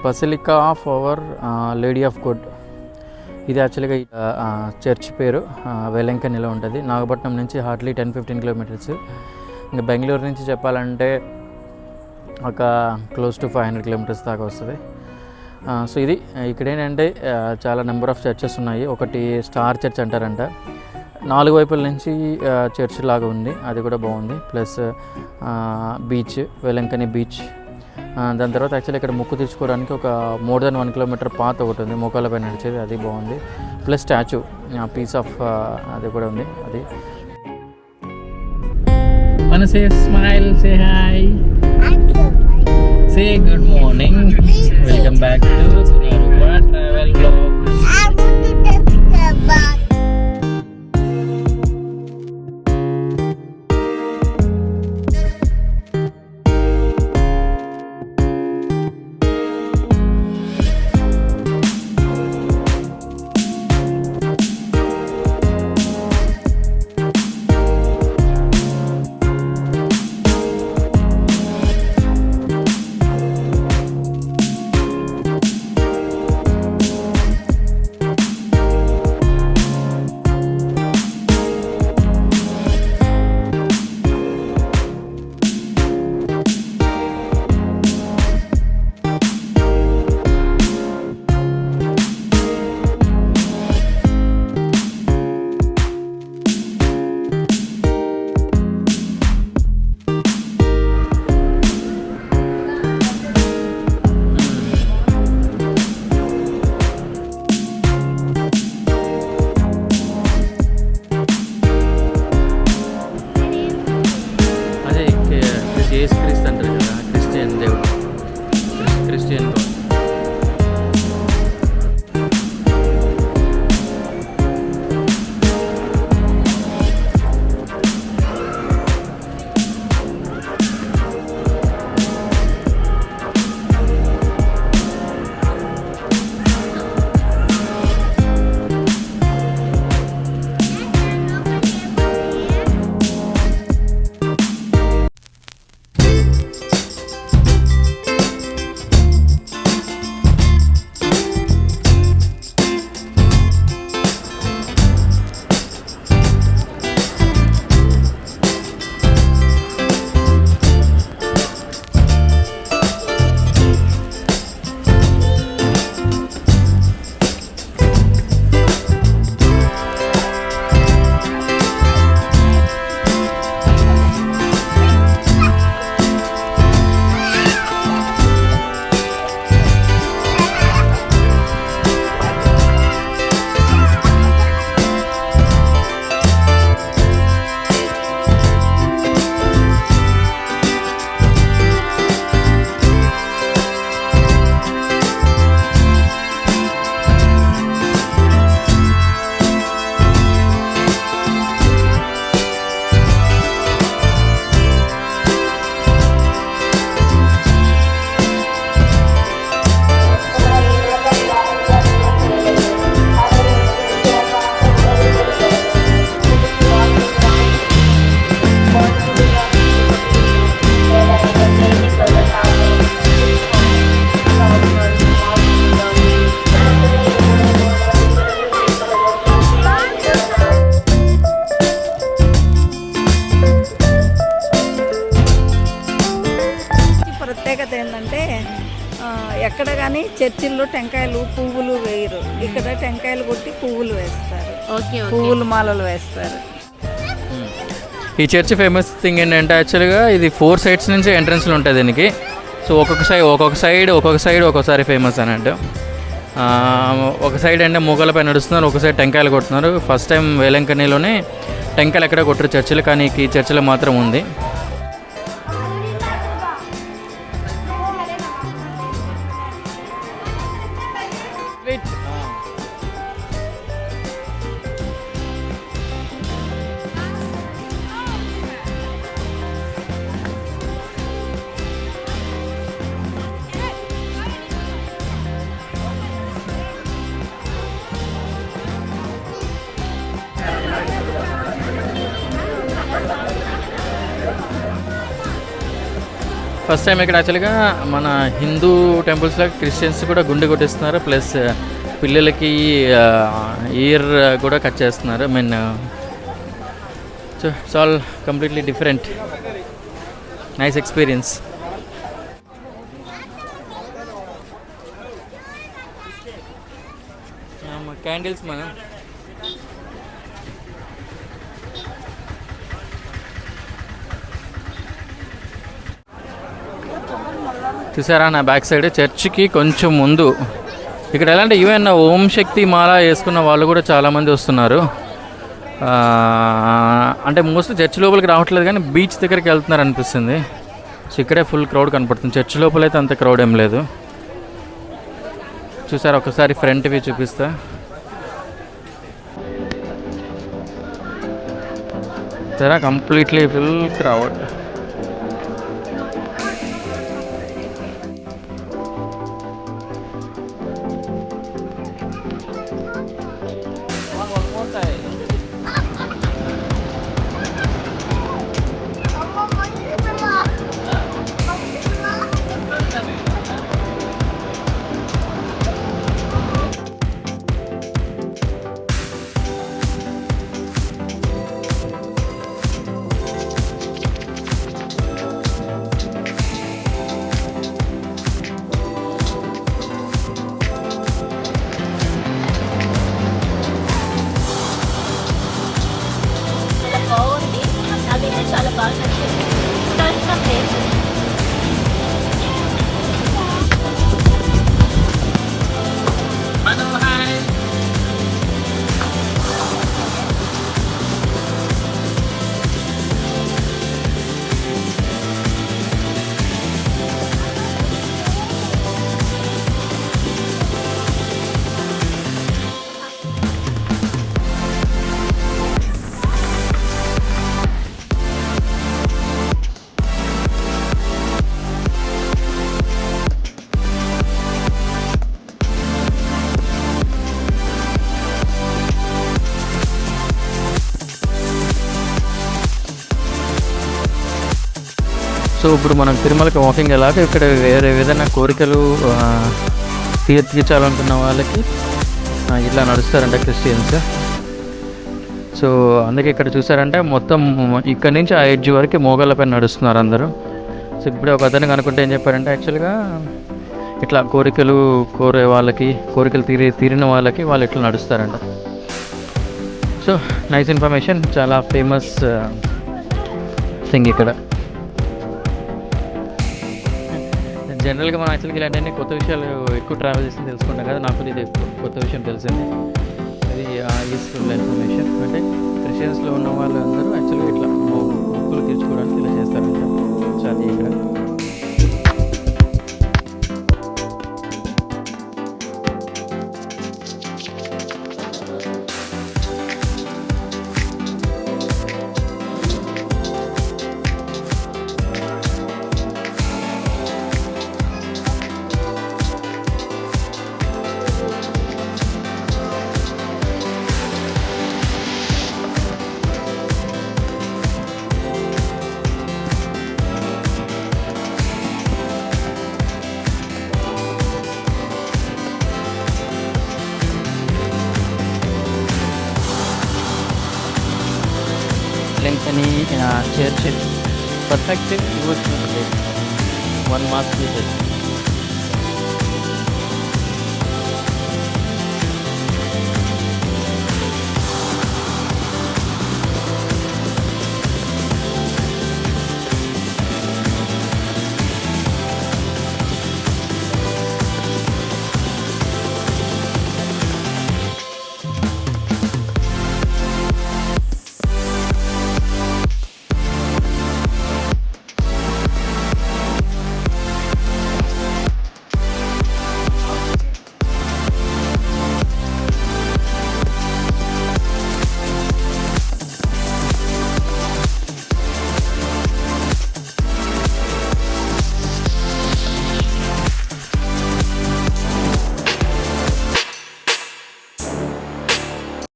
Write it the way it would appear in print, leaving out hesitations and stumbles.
Basilica of our lady of good. ఇది యాక్చువల్గా church పేరు. వెలంకనిలో ఉంటుంది. నాగపట్నం నుంచి హార్డ్లీ 10-15 కిలోమీటర్స్. ఇంకా బెంగళూరు నుంచి చెప్పాలంటే ఒక క్లోజ్ టు 500 కిలోమీటర్స్ దాకా వస్తుంది. సో ఇది ఇక్కడ ఏంటంటే చాలా నెంబర్ ఆఫ్ చర్చెస్ ఉన్నాయి. ఒకటి స్టార్ చర్చ్ అంటారంట. 4 వైపుల నుంచి చర్చ్ లాగా ఉంది, అది కూడా బాగుంది. Plus beach, Velankanni beach. దాని తర్వాత యాక్చువల్లీ ఇక్కడ మొక్కు తీర్చుకోవడానికి ఒక మోర్ దెన్ 1 కిలోమీటర్ పాత్ ఒకటి ఉంది, మోకాళ్ళ పైన నడిచేది, అది బాగుంది. ప్లస్ స్టాచ్యూ పీస్ ఆఫ్ అది కూడా ఉంది. అది say smile, say hi, say good morning. Welcome back to travel blog. Yesukristu అంటారు కదా, క్రిస్టియన్ దేవుడు, క్రిస్టియన్ గాడ్. ప్రత్యేకత ఏంటంటే ఎక్కడ కానీ చర్చిల్లో టెంకాయలు పువ్వులు వేయరు, ఇక్కడ టెంకాయలు కొట్టి పువ్వులు వేస్తారు, పువ్వులు మాలలు వేస్తారు. ఈ చర్చ్ ఫేమస్ థింగ్ ఏంటంటే యాక్చువల్గా ఇది 4 సైడ్స్ నుంచి ఎంట్రన్స్లు ఉంటాయి దీనికి. సో ఒక్కొక్క సైడ్ ఒక్కొక్కసారి ఫేమస్ అన్నట్టు. ఒక సైడ్ అంటే మూగలపై నడుస్తున్నారు, ఒక సైడ్ టెంకాయలు కొడుతున్నారు. ఫస్ట్ టైం వేలంకనిలోనే టెంకాయలు ఎక్కడ కొట్టరు చర్చిలు, కానీ ఈ చర్చిలో మాత్రం ఉంది. ఫస్ట్ టైం ఇక్కడ యాక్చువల్గా మన హిందూ టెంపుల్స్లో క్రిస్టియన్స్ కూడా గుండె కొట్టిస్తున్నారు, ప్లస్ పిల్లలకి ఇయర్ కూడా కట్ చేస్తున్నారు. I mean so it's all completely different. Nice experience. Candles మనం చూసారా, నా బ్యాక్ సైడ్ చర్చికి కొంచెం ముందు ఇక్కడ ఎలా అంటే ఈవెన్ ఓం శక్తి మాల వేసుకున్న వాళ్ళు కూడా చాలామంది వస్తున్నారు. అంటే మోస్ట్లీ చర్చ్ లోపలికి రావట్లేదు కానీ బీచ్ దగ్గరికి వెళ్తున్నారు అనిపిస్తుంది. సో ఇక్కడే ఫుల్ క్రౌడ్ కనపడుతుంది. చర్చ్ లోపల అయితే అంత క్రౌడ్ ఏం లేదు. చూసారా, ఒకసారి ఫ్రంట్ వ్యూ చూపిస్తా. సరే, కంప్లీట్లీ ఫుల్ క్రౌడ్. బాగుంది. నాకైతే చాలా బాగా నచ్చింది. చూడాల్సిన ప్లేస్. సో ఇప్పుడు మనం తిరుమలకి వాకింగ్ ఎలాగో ఇక్కడ వేరే ఏదైనా కోరికలు తీర్చాలనుకున్న వాళ్ళకి ఇట్లా నడుస్తారంట క్రిస్టియన్స్. సో అందుకే ఇక్కడ చూసారంటే మొత్తం ఇక్కడ నుంచి ఆ ఎడ్జ్ వరకు మోగాళ్ళపైన నడుస్తున్నారు అందరూ. సో ఇప్పుడే ఒక అతనికి అనుకుంటే ఏం చెప్పారంటే యాక్చువల్గా ఇట్లా కోరికలు కోరే వాళ్ళకి, కోరికలు తీరిన వాళ్ళకి వాళ్ళు ఇట్లా నడుస్తారంట. సో నైస్ ఇన్ఫర్మేషన్, చాలా ఫేమస్ థింగ్ ఇక్కడ. జనరల్గా మనం యాక్చువల్గా ఇలాంటి కొత్త విషయాలు ఎక్కువ ట్రావెల్ చేసి తెలుసుకుంటాం కదా, నాకు ఇది కొత్త విషయం తెలిసింది. ఇది యూస్ఫుల్ ఇన్ఫర్మేషన్. అంటే క్రిస్టియన్స్లో ఉన్న వాళ్ళందరూ యాక్చువల్గా ఇట్లా మొక్కులు తీర్చుకోవడానికి ఇలా చేస్తారంట. చాలా ఇక్కడ Velankanni church perfect devotional place. 1 must visit.